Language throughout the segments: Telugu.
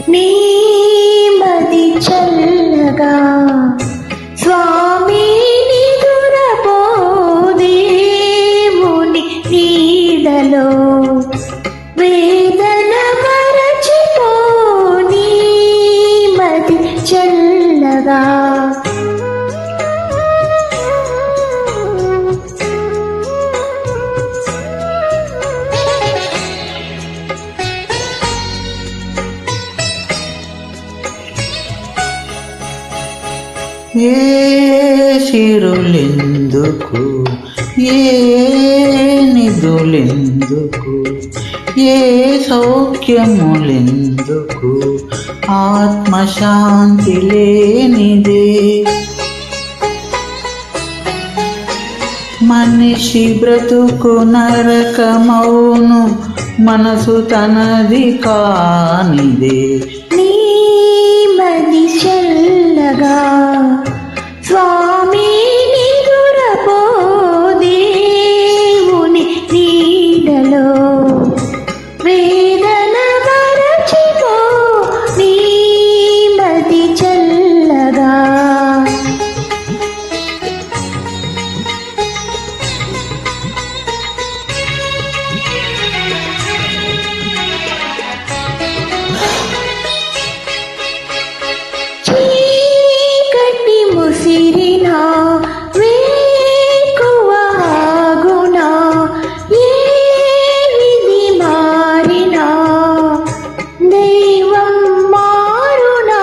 నీ మది చల్లగా స్వామి నిదురపో దేవుని నీడలో వేదన మరచిపో నీ మది చల్లగా ఏ శిరులెందుకు ఏ నిధులెందుకు ఏ సౌఖ్యములెందుకు ఆత్మశాంతి లేనిదే మనిషి బ్రతుకు నరకమౌను మనసు తనది కానిదే నీ మది చల్లగా స్వామి నిదురపో దేవుని నీడలో వేదన మరచిపో నీ మది చల్లగా ముసిరినా వేకువాగునా ఏ విధి మారినా దైవం మారునా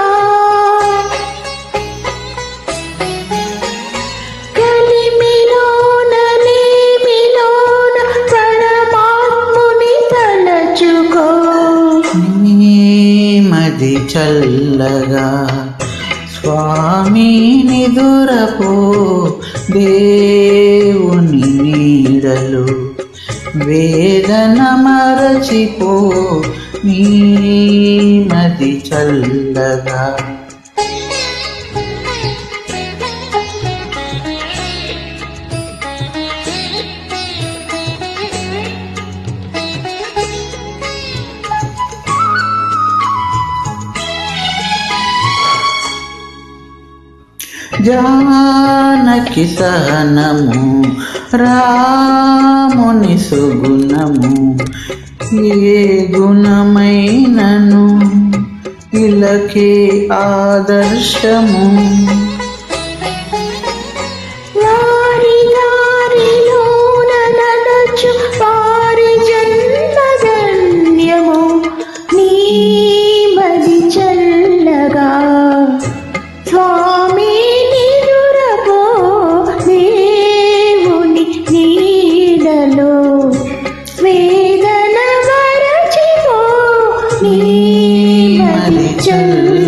కలిమిలోన లేమిలోన పరమాత్ముని తలచుకో నీ మది చల్లగా స్వామి నిదురపో దేవుని నీడలు వేదన మరచిపో నీ మది చల్లగా జానకి సహనము రాముని సుగుణము ఏ గుణమైనను ఇలకే ఆదర్శము లారి లారిలోన నడచు వారి జన్మధన్యము నీ మది చల్లగా స్వామి నిదురపో దేవుని నీడలో వేదన మరచిపో నీ మది చల్లగా